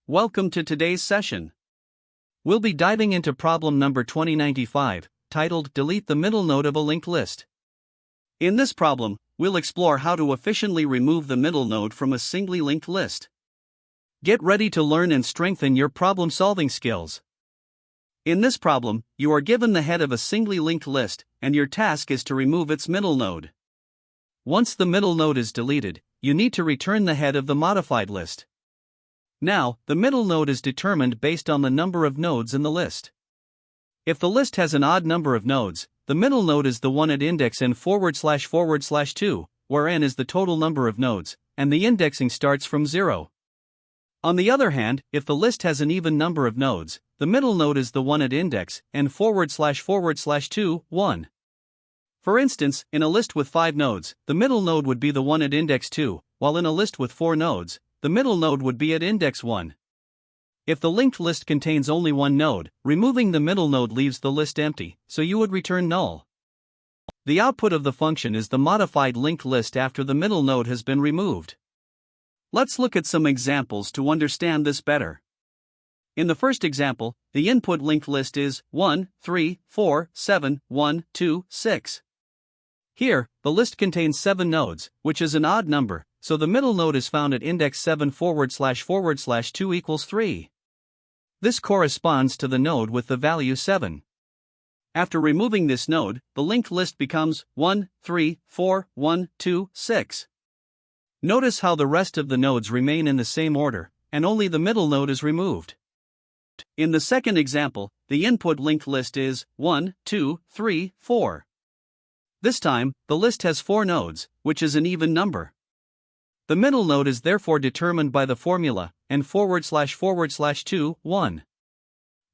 Welcome to today's session. We'll be diving into problem number 2095, titled Delete the middle node of a linked list. In this problem, we'll explore how to efficiently remove the middle node from a singly linked list. Get ready to learn and strengthen your problem-solving skills. In this problem, you are given the head of a singly linked list, and your task is to remove its middle node. Once the middle node is deleted, you need to return the head of the modified list. Now, the middle node is determined based on the number of nodes in the list. If the list has an odd number of nodes, the middle node is the one at index n//2, where n is the total number of nodes, and the indexing starts from 0. On the other hand, if the list has an even number of nodes, the middle node is the one at index n//2, 1. For instance, in a list with 5 nodes, the middle node would be the one at index 2, while in a list with 4 nodes, the middle node would be at index 1. If the linked list contains only one node, removing the middle node leaves the list empty, so you would return null. The output of the function is the modified linked list after the middle node has been removed. Let's look at some examples to understand this better. In the first example, the input linked list is 1, 3, 4, 7, 1, 2, 6. Here, the list contains 7 nodes, which is an odd number, so the middle node is found at index 7//2 equals 3. This corresponds to the node with the value 7. After removing this node, the linked list becomes 1, 3, 4, 1, 2, 6. Notice how the rest of the nodes remain in the same order, and only the middle node is removed. In the second example, the input linked list is 1, 2, 3, 4. This time, the list has 4 nodes, which is an even number. The middle node is therefore determined by the formula n//2, 1.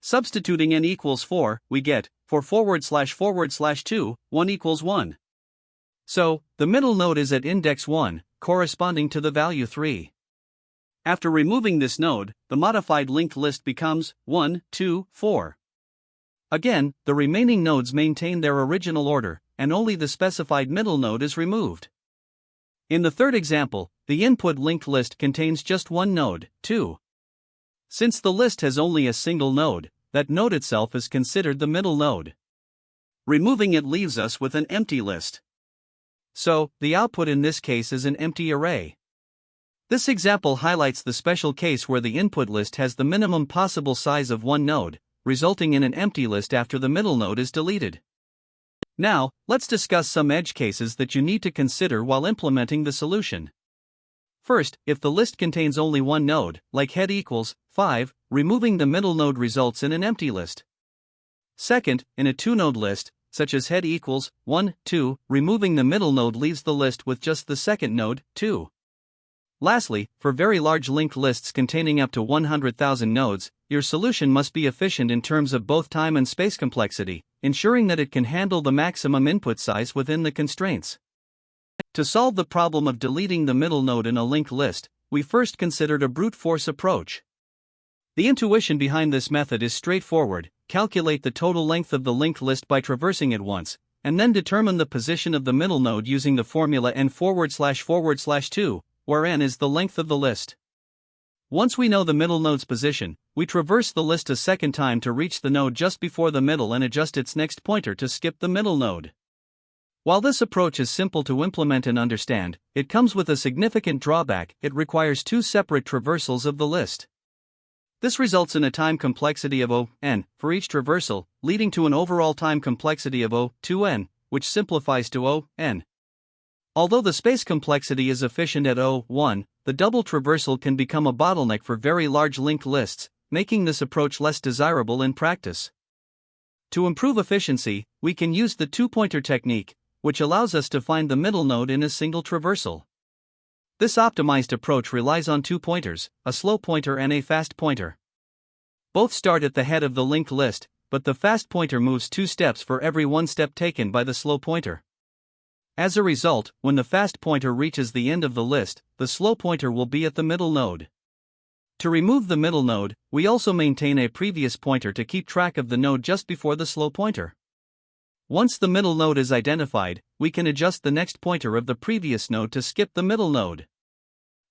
Substituting n equals 4, we get, for //2, 1 equals 1. So, the middle node is at index 1, corresponding to the value 3. After removing this node, the modified linked list becomes 1, 2, 4. Again, the remaining nodes maintain their original order, and only the specified middle node is removed. In the third example, the input linked list contains just one node, 2. Since the list has only a single node, that node itself is considered the middle node. Removing it leaves us with an empty list. So, the output in this case is an empty array. This example highlights the special case where the input list has the minimum possible size of one node, resulting in an empty list after the middle node is deleted. Now, let's discuss some edge cases that you need to consider while implementing the solution. First, if the list contains only one node, like head equals 5, removing the middle node results in an empty list. Second, in a 2-node list, such as head equals 1, 2, removing the middle node leaves the list with just the second node, 2. Lastly, for very large linked lists containing up to 100,000 nodes, your solution must be efficient in terms of both time and space complexity, ensuring that it can handle the maximum input size within the constraints. To solve the problem of deleting the middle node in a linked list, we first considered a brute force approach. The intuition behind this method is straightforward: calculate the total length of the linked list by traversing it once, and then determine the position of the middle node using the formula n//2, where n is the length of the list. Once we know the middle node's position, we traverse the list a second time to reach the node just before the middle and adjust its next pointer to skip the middle node. While this approach is simple to implement and understand, it comes with a significant drawback: it requires 2 separate traversals of the list. This results in a time complexity of O(n) for each traversal, leading to an overall time complexity of O(2n), which simplifies to O(n). Although the space complexity is efficient at O(1), the double traversal can become a bottleneck for very large linked lists, making this approach less desirable in practice. To improve efficiency, we can use the 2-pointer technique, which allows us to find the middle node in a single traversal. This optimized approach relies on 2 pointers, a slow pointer and a fast pointer. Both start at the head of the linked list, but the fast pointer moves 2 steps for every 1 step taken by the slow pointer. As a result, when the fast pointer reaches the end of the list, the slow pointer will be at the middle node. To remove the middle node, we also maintain a previous pointer to keep track of the node just before the slow pointer. Once the middle node is identified, we can adjust the next pointer of the previous node to skip the middle node.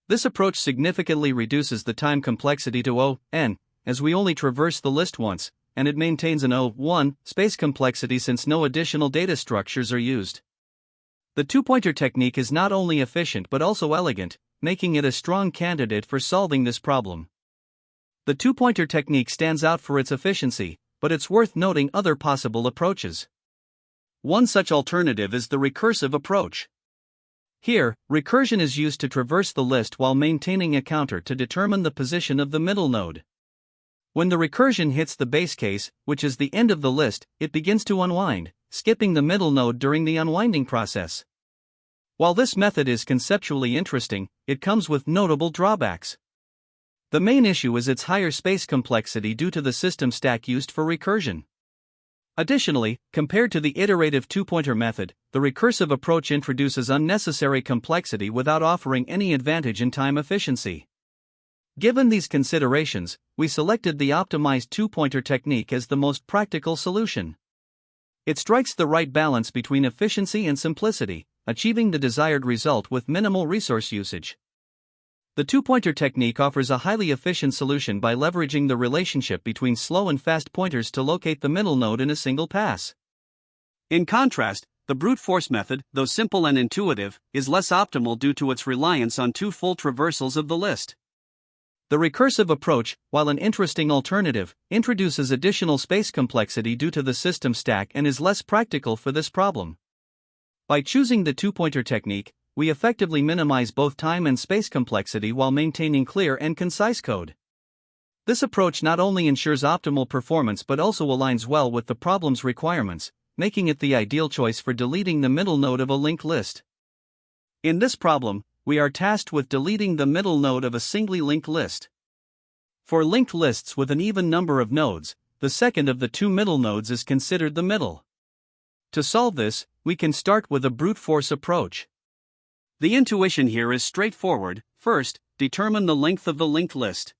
This approach significantly reduces the time complexity to O(n), as we only traverse the list once, and it maintains an O(1) space complexity since no additional data structures are used. The two-pointer technique is not only efficient but also elegant, making it a strong candidate for solving this problem. The two-pointer technique stands out for its efficiency, but it's worth noting other possible approaches. One such alternative is the recursive approach. Here, recursion is used to traverse the list while maintaining a counter to determine the position of the middle node. When the recursion hits the base case, which is the end of the list, it begins to unwind, skipping the middle node during the unwinding process. While this method is conceptually interesting, it comes with notable drawbacks. The main issue is its higher space complexity due to the system stack used for recursion. Additionally, compared to the iterative two-pointer method, the recursive approach introduces unnecessary complexity without offering any advantage in time efficiency. Given these considerations, we selected the optimized two-pointer technique as the most practical solution. It strikes the right balance between efficiency and simplicity, achieving the desired result with minimal resource usage. The two-pointer technique offers a highly efficient solution by leveraging the relationship between slow and fast pointers to locate the middle node in a single pass. In contrast, the brute force method, though simple and intuitive, is less optimal due to its reliance on two full traversals of the list. The recursive approach, while an interesting alternative, introduces additional space complexity due to the system stack and is less practical for this problem. By choosing the two-pointer technique, we effectively minimize both time and space complexity while maintaining clear and concise code. This approach not only ensures optimal performance but also aligns well with the problem's requirements, making it the ideal choice for deleting the middle node of a linked list. In this problem, we are tasked with deleting the middle node of a singly linked list. For linked lists with an even number of nodes, the second of the two middle nodes is considered the middle. To solve this, we can start with a brute force approach. The intuition here is straightforward. First, determine the length of the linked list.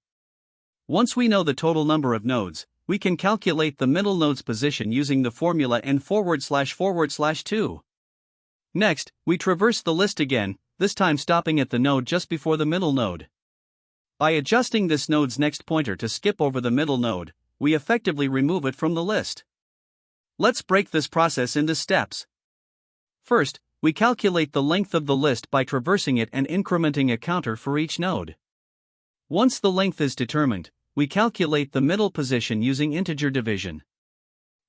Once we know the total number of nodes, we can calculate the middle node's position using the formula n/2. Next, we traverse the list again, this time stopping at the node just before the middle node. By adjusting this node's next pointer to skip over the middle node, we effectively remove it from the list. Let's break this process into steps. First, we calculate the length of the list by traversing it and incrementing a counter for each node. Once the length is determined, we calculate the middle position using integer division.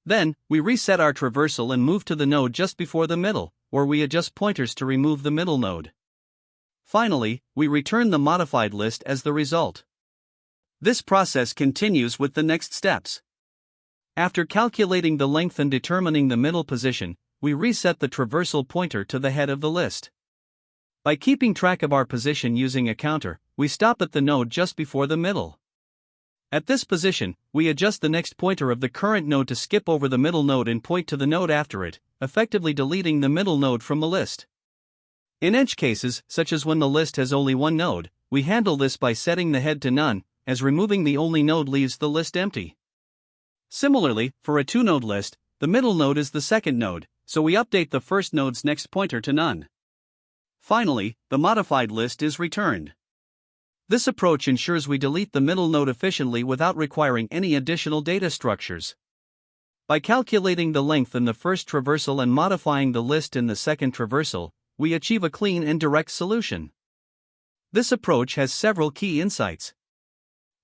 Then, we reset our traversal and move to the node just before the middle, where we adjust pointers to remove the middle node. Finally, we return the modified list as the result. This process continues with the next steps. After calculating the length and determining the middle position, we reset the traversal pointer to the head of the list. By keeping track of our position using a counter, we stop at the node just before the middle. At this position, we adjust the next pointer of the current node to skip over the middle node and point to the node after it, effectively deleting the middle node from the list. In edge cases, such as when the list has only one node, we handle this by setting the head to none, as removing the only node leaves the list empty. Similarly, for a two-node list, the middle node is the second node, so we update the first node's next pointer to none. Finally, the modified list is returned. This approach ensures we delete the middle node efficiently without requiring any additional data structures. By calculating the length in the first traversal and modifying the list in the second traversal, we achieve a clean and direct solution. This approach has several key insights.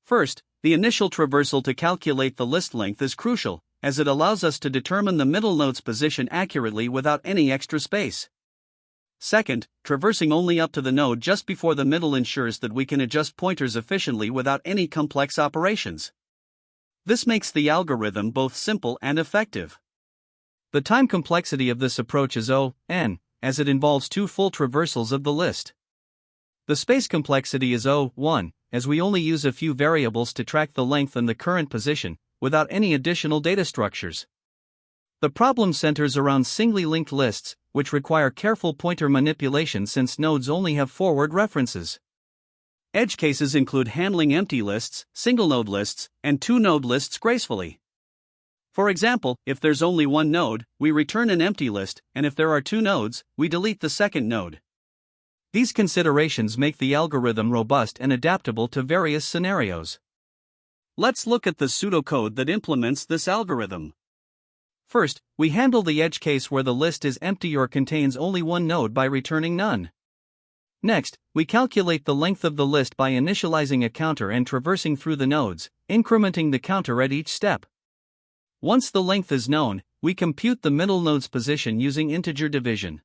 First, the initial traversal to calculate the list length is crucial, as it allows us to determine the middle node's position accurately without any extra space. Second, traversing only up to the node just before the middle ensures that we can adjust pointers efficiently without any complex operations. This makes the algorithm both simple and effective. The time complexity of this approach is O(n), as it involves two full traversals of the list. The space complexity is O(1), as we only use a few variables to track the length and the current position, without any additional data structures. The problem centers around singly linked lists, which require careful pointer manipulation since nodes only have forward references. Edge cases include handling empty lists, single-node lists, and two-node lists gracefully. For example, if there's only one node, we return an empty list, and if there are two nodes, we delete the second node. These considerations make the algorithm robust and adaptable to various scenarios. Let's look at the pseudocode that implements this algorithm. First, we handle the edge case where the list is empty or contains only one node by returning none. Next, we calculate the length of the list by initializing a counter and traversing through the nodes, incrementing the counter at each step. Once the length is known, we compute the middle node's position using integer division.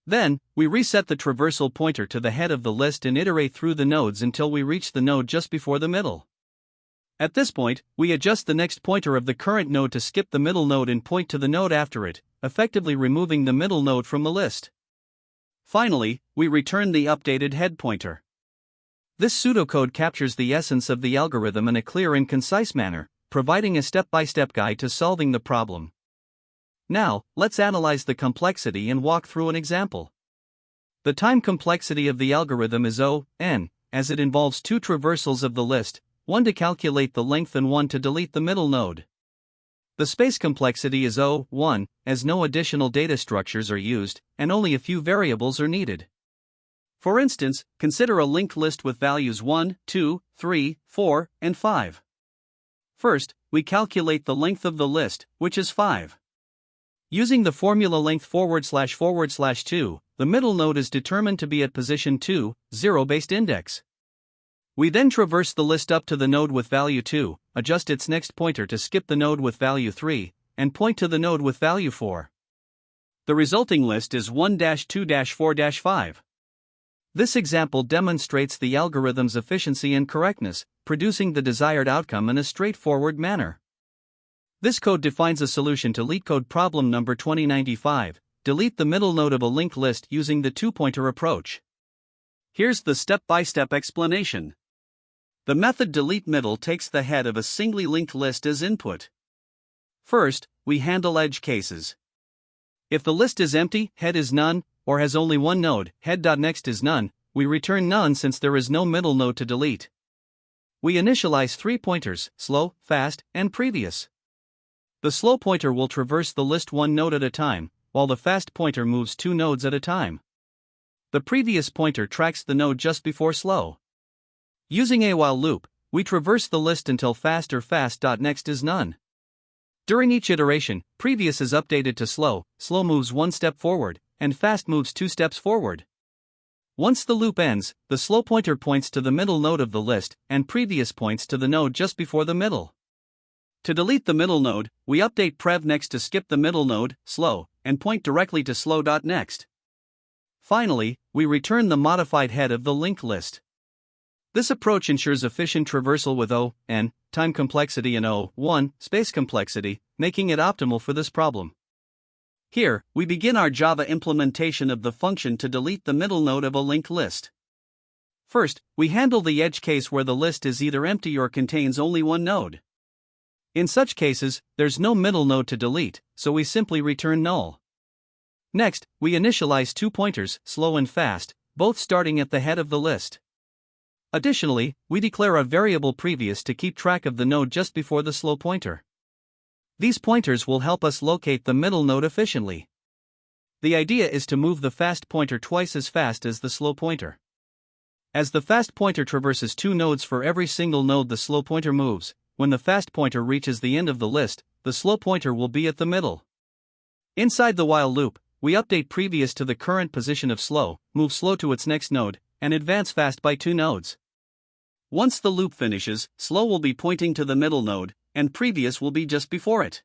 Then, we reset the traversal pointer to the head of the list and iterate through the nodes until we reach the node just before the middle. At this point, we adjust the next pointer of the current node to skip the middle node and point to the node after it, effectively removing the middle node from the list. Finally, we return the updated head pointer. This pseudocode captures the essence of the algorithm in a clear and concise manner, providing a step-by-step guide to solving the problem. Now, let's analyze the complexity and walk through an example. The time complexity of the algorithm is O(n), as it involves two traversals of the list, one to calculate the length and one to delete the middle node. The space complexity is O(1), as no additional data structures are used, and only a few variables are needed. For instance, consider a linked list with values 1, 2, 3, 4, and 5. First, we calculate the length of the list, which is 5. Using the formula length //2, the middle node is determined to be at position 2, 0-based index. We then traverse the list up to the node with value 2, adjust its next pointer to skip the node with value 3, and point to the node with value 4. The resulting list is 1-2-4-5. This example demonstrates the algorithm's efficiency and correctness, producing the desired outcome in a straightforward manner. This code defines a solution to LeetCode problem number 2095, delete the middle node of a linked list using the two-pointer approach. Here's the step-by-step explanation. The method deleteMiddle takes the head of a singly linked list as input. First, we handle edge cases. If the list is empty, head is none, or has only one node, head.next is none, we return none since there is no middle node to delete. We initialize three pointers, slow, fast, and previous. The slow pointer will traverse the list one node at a time, while the fast pointer moves two nodes at a time. The previous pointer tracks the node just before slow. Using a while loop, we traverse the list until fast or fast.next is none. During each iteration, previous is updated to slow, slow moves one step forward, and fast moves two steps forward. Once the loop ends, the slow pointer points to the middle node of the list, and previous points to the node just before the middle. To delete the middle node, we update prev_next to skip the middle node, slow, and point directly to slow.next. Finally, we return the modified head of the linked list. This approach ensures efficient traversal with O(n) time complexity and O(1) space complexity, making it optimal for this problem. Here, we begin our Java implementation of the function to delete the middle node of a linked list. First, we handle the edge case where the list is either empty or contains only one node. In such cases, there's no middle node to delete, so we simply return null. Next, we initialize two pointers, slow and fast, both starting at the head of the list. Additionally, we declare a variable previous to keep track of the node just before the slow pointer. These pointers will help us locate the middle node efficiently. The idea is to move the fast pointer twice as fast as the slow pointer. As the fast pointer traverses two nodes for every single node the slow pointer moves, when the fast pointer reaches the end of the list, the slow pointer will be at the middle. Inside the while loop, we update previous to the current position of slow, move slow to its next node, and advance fast by two nodes. Once the loop finishes, slow will be pointing to the middle node, and previous will be just before it.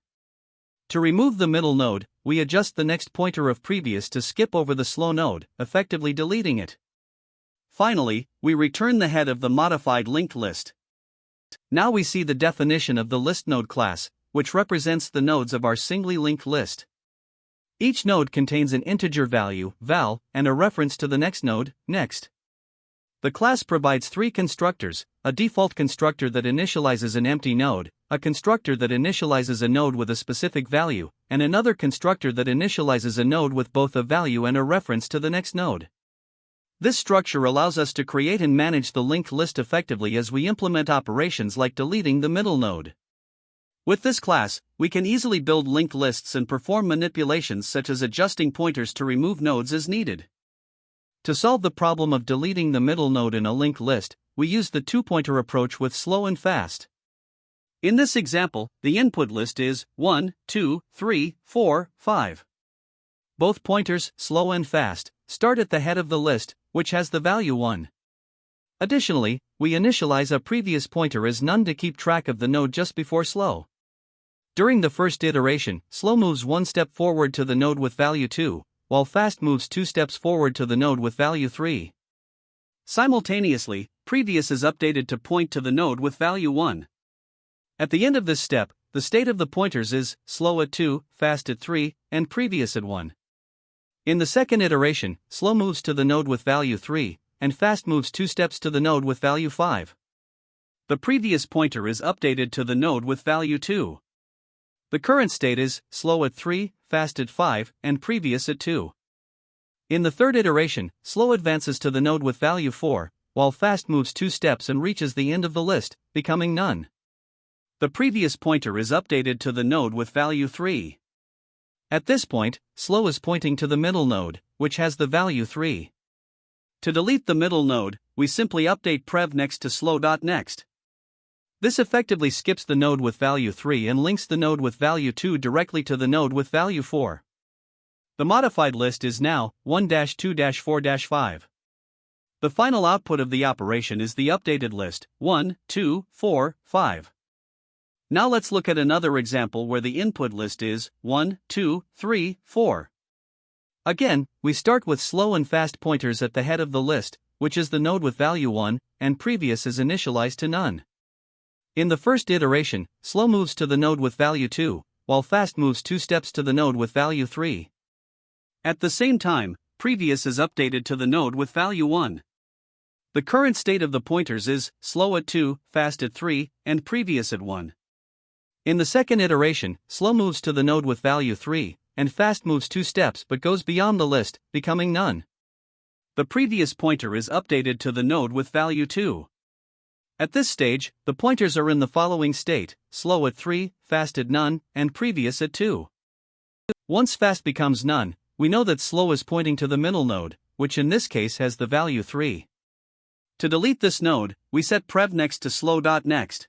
To remove the middle node, we adjust the next pointer of previous to skip over the slow node, effectively deleting it. Finally, we return the head of the modified linked list. Now we see the definition of the listNode class, which represents the nodes of our singly linked list. Each node contains an integer value, val, and a reference to the next node, next. The class provides three constructors: a default constructor that initializes an empty node, a constructor that initializes a node with a specific value, and another constructor that initializes a node with both a value and a reference to the next node. This structure allows us to create and manage the linked list effectively as we implement operations like deleting the middle node. With this class, we can easily build linked lists and perform manipulations such as adjusting pointers to remove nodes as needed. To solve the problem of deleting the middle node in a linked list, we use the two-pointer approach with slow and fast. In this example, the input list is 1, 2, 3, 4, 5. Both pointers, slow and fast, start at the head of the list, which has the value 1. Additionally, we initialize a previous pointer as none to keep track of the node just before slow. During the first iteration, slow moves one step forward to the node with value 2, while fast moves 2 steps forward to the node with value 3. Simultaneously, previous is updated to point to the node with value 1. At the end of this step, the state of the pointers is slow at 2, fast at 3, and previous at 1. In the second iteration, slow moves to the node with value 3, and fast moves 2 steps to the node with value 5. The previous pointer is updated to the node with value 2. The current state is slow at 3, fast at 5, and previous at 2. In the third iteration, slow advances to the node with value 4, while fast moves 2 steps and reaches the end of the list, becoming none. The previous pointer is updated to the node with value 3. At this point, slow is pointing to the middle node, which has the value 3. To delete the middle node, we simply update prev next to slow.next. This effectively skips the node with value 3 and links the node with value 2 directly to the node with value 4. The modified list is now 1-2-4-5. The final output of the operation is the updated list 1, 2, 4, 5. Now let's look at another example where the input list is 1, 2, 3, 4. Again, we start with slow and fast pointers at the head of the list, which is the node with value 1, and previous is initialized to none. In the first iteration, slow moves to the node with value 2, while fast moves 2 steps to the node with value 3. At the same time, previous is updated to the node with value 1. The current state of the pointers is slow at 2, fast at 3, and previous at 1. In the second iteration, slow moves to the node with value 3, and fast moves 2 steps but goes beyond the list, becoming none. The previous pointer is updated to the node with value 2. At this stage, the pointers are in the following state: slow at 3, fast at none, and previous at 2. Once fast becomes none, we know that slow is pointing to the middle node, which in this case has the value 3. To delete this node, we set prev next to slow.next.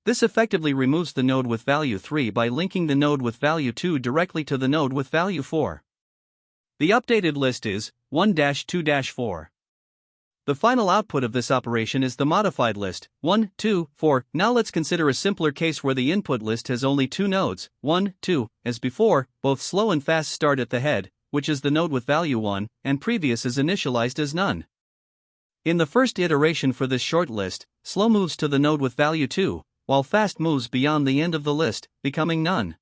This effectively removes the node with value 3 by linking the node with value 2 directly to the node with value 4. The updated list is 1-2-4. The final output of this operation is the modified list 1, 2, 4. Now let's consider a simpler case where the input list has only 2 nodes, 1, 2. As before, both slow and fast start at the head, which is the node with value 1, and previous is initialized as none. In the first iteration for this short list, slow moves to the node with value 2, while fast moves beyond the end of the list, becoming none.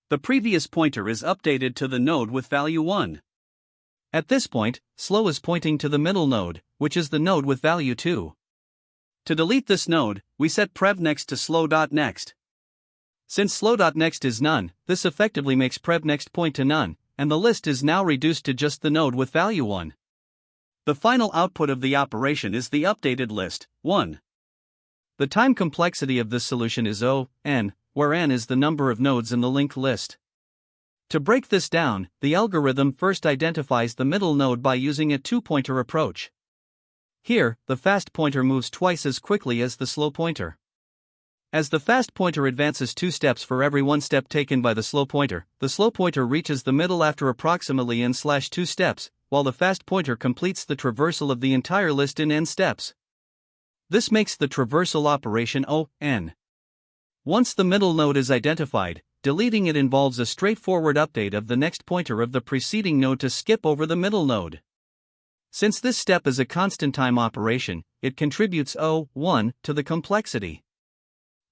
The previous pointer is updated to the node with value 1. At this point, slow is pointing to the middle node, which is the node with value 2. To delete this node, we set prev next to slow.next. Since slow.next is none, this effectively makes prev next point to none, and the list is now reduced to just the node with value 1. The final output of the operation is the updated list 1. The time complexity of this solution is O(n), where n is the number of nodes in the linked list. To break this down, the algorithm first identifies the middle node by using a two-pointer approach. Here, the fast pointer moves twice as quickly as the slow pointer. As the fast pointer advances 2 steps for every 1 step taken by the slow pointer reaches the middle after approximately n/2 steps, while the fast pointer completes the traversal of the entire list in n steps. This makes the traversal operation O(n). Once the middle node is identified, deleting it involves a straightforward update of the next pointer of the preceding node to skip over the middle node. Since this step is a constant time operation, it contributes O(1) to the complexity.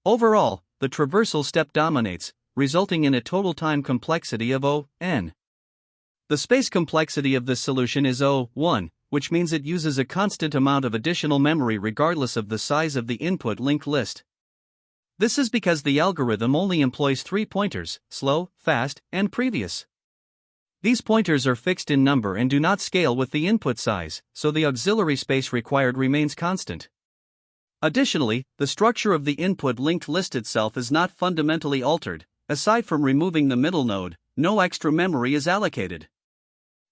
Overall, the traversal step dominates, resulting in a total time complexity of O(n). The space complexity of this solution is O(1), which means it uses a constant amount of additional memory regardless of the size of the input linked list. This is because the algorithm only employs 3 pointers: slow, fast, and previous. These pointers are fixed in number and do not scale with the input size, so the auxiliary space required remains constant. Additionally, the structure of the input linked list itself is not fundamentally altered. Aside from removing the middle node, no extra memory is allocated.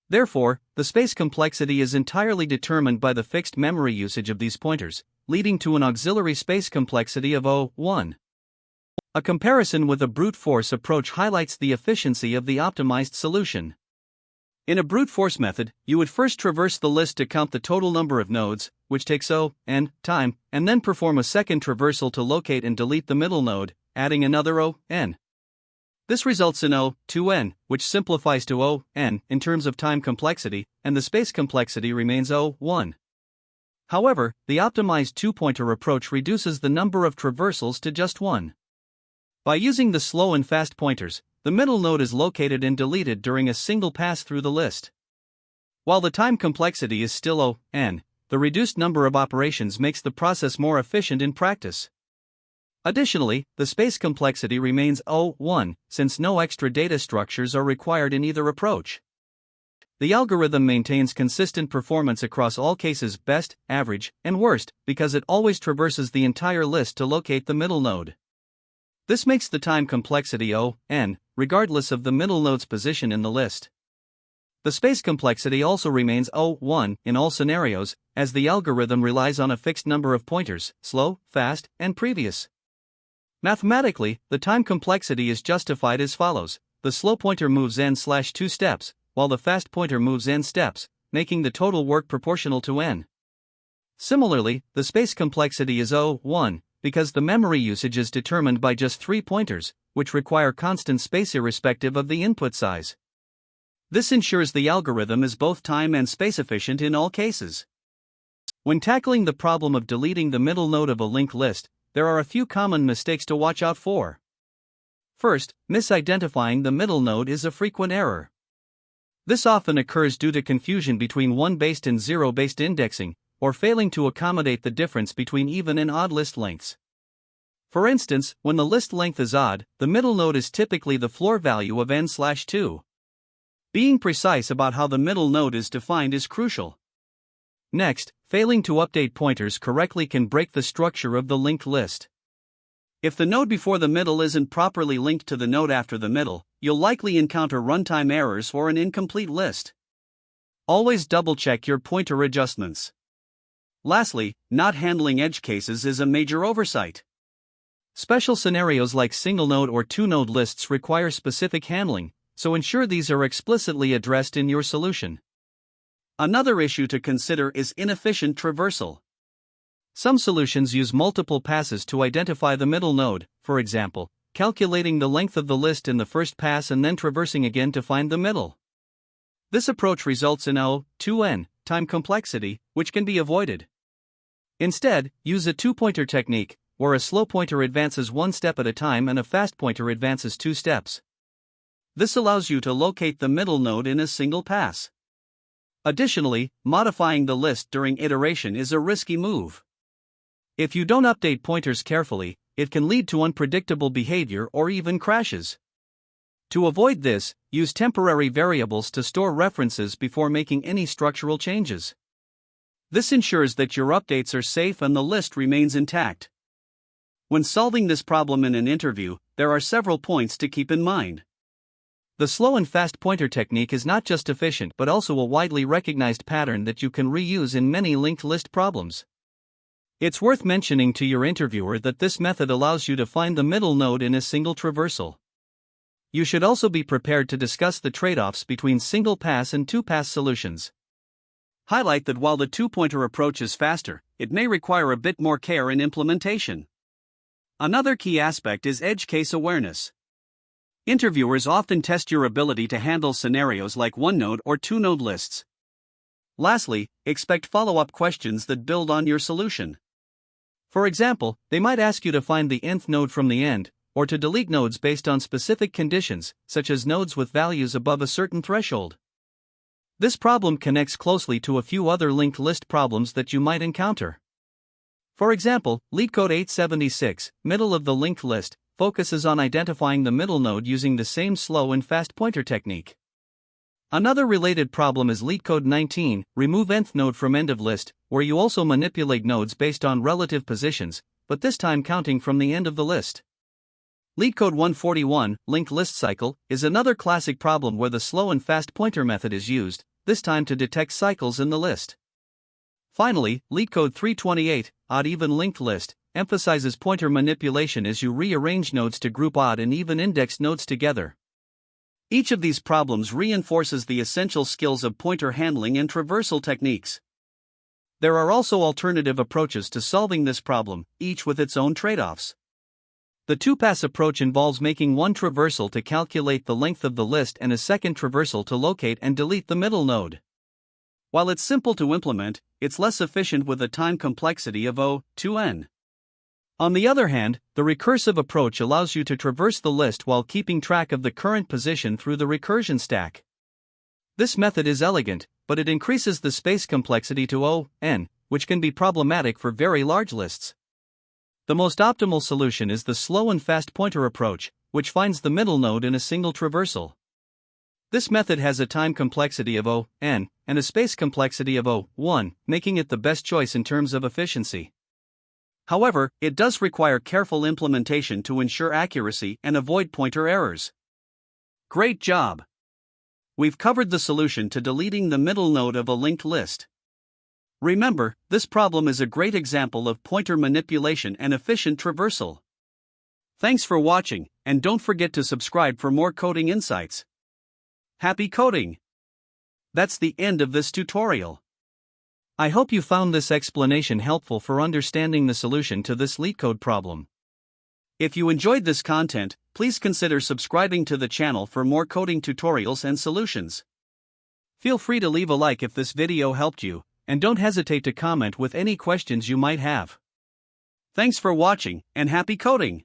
Therefore, the space complexity is entirely determined by the fixed memory usage of these pointers, leading to an auxiliary space complexity of O(1). A comparison with a brute force approach highlights the efficiency of the optimized solution. In a brute force method, you would first traverse the list to count the total number of nodes, which takes O(n) time, and then perform a second traversal to locate and delete the middle node, adding another O(n). This results in O(2n), which simplifies to O(n) in terms of time complexity, and the space complexity remains O(1). However, the optimized two-pointer approach reduces the number of traversals to just one. By using the slow and fast pointers, the middle node is located and deleted during a single pass through the list. While the time complexity is still O(n), the reduced number of operations makes the process more efficient in practice. Additionally, the space complexity remains O(1), since no extra data structures are required in either approach. The algorithm maintains consistent performance across all cases: best, average, and worst, because it always traverses the entire list to locate the middle node. This makes the time complexity O(n), regardless of the middle node's position in the list. The space complexity also remains O(1) in all scenarios, as the algorithm relies on a fixed number of pointers: slow, fast, and previous. Mathematically, the time complexity is justified as follows: the slow pointer moves n/2 steps, while the fast pointer moves n steps, making the total work proportional to n. Similarly, the space complexity is O(1), because the memory usage is determined by just 3 pointers, which require constant space irrespective of the input size. This ensures the algorithm is both time and space efficient in all cases. When tackling the problem of deleting the middle node of a linked list, there are a few common mistakes to watch out for. First, misidentifying the middle node is a frequent error. This often occurs due to confusion between 1-based and 0-based indexing, or failing to accommodate the difference between even and odd list lengths. For instance, when the list length is odd, the middle node is typically the floor value of n/2. Being precise about how the middle node is defined is crucial. Next, failing to update pointers correctly can break the structure of the linked list. If the node before the middle isn't properly linked to the node after the middle, you'll likely encounter runtime errors or an incomplete list. Always double-check your pointer adjustments. Lastly, not handling edge cases is a major oversight. Special scenarios like single-node or two-node lists require specific handling, so ensure these are explicitly addressed in your solution. Another issue to consider is inefficient traversal. Some solutions use multiple passes to identify the middle node, for example, calculating the length of the list in the first pass and then traversing again to find the middle. This approach results in O(2n) time complexity, which can be avoided. Instead, use a two-pointer technique, where a slow pointer advances 1 step at a time and a fast pointer advances 2 steps. This allows you to locate the middle node in a single pass. Additionally, modifying the list during iteration is a risky move. If you don't update pointers carefully, it can lead to unpredictable behavior or even crashes. To avoid this, use temporary variables to store references before making any structural changes. This ensures that your updates are safe and the list remains intact. When solving this problem in an interview, there are several points to keep in mind. The slow and fast pointer technique is not just efficient but also a widely recognized pattern that you can reuse in many linked list problems. It's worth mentioning to your interviewer that this method allows you to find the middle node in a single traversal. You should also be prepared to discuss the trade-offs between single-pass and two-pass solutions. Highlight that while the two-pointer approach is faster, it may require a bit more care in implementation. Another key aspect is edge case awareness. Interviewers often test your ability to handle scenarios like one-node or two-node lists. Lastly, expect follow-up questions that build on your solution. For example, they might ask you to find the nth node from the end, or to delete nodes based on specific conditions, such as nodes with values above a certain threshold. This problem connects closely to a few other linked list problems that you might encounter. For example, LeetCode 876, middle of the linked list, focuses on identifying the middle node using the same slow and fast pointer technique. Another related problem is LeetCode 19, remove nth node from end of list, where you also manipulate nodes based on relative positions, but this time counting from the end of the list. LeetCode 141, linked list cycle, is another classic problem where the slow and fast pointer method is used, this time to detect cycles in the list. Finally, LeetCode 328, odd-even linked list, emphasizes pointer manipulation as you rearrange nodes to group odd and even indexed nodes together. Each of these problems reinforces the essential skills of pointer handling and traversal techniques. There are also alternative approaches to solving this problem, each with its own trade-offs. The two-pass approach involves making one traversal to calculate the length of the list and a second traversal to locate and delete the middle node. While it's simple to implement, it's less efficient with a time complexity of O(n). On the other hand, the recursive approach allows you to traverse the list while keeping track of the current position through the recursion stack. This method is elegant, but it increases the space complexity to O(n), which can be problematic for very large lists. The most optimal solution is the slow and fast pointer approach, which finds the middle node in a single traversal. This method has a time complexity of O(n) and a space complexity of O(1), making it the best choice in terms of efficiency. However, it does require careful implementation to ensure accuracy and avoid pointer errors. Great job! We've covered the solution to deleting the middle node of a linked list. Remember, this problem is a great example of pointer manipulation and efficient traversal. Thanks for watching, and don't forget to subscribe for more coding insights. Happy coding! That's the end of this tutorial. I hope you found this explanation helpful for understanding the solution to this LeetCode problem. If you enjoyed this content, please consider subscribing to the channel for more coding tutorials and solutions. Feel free to leave a like if this video helped you, and don't hesitate to comment with any questions you might have. Thanks for watching, and happy coding!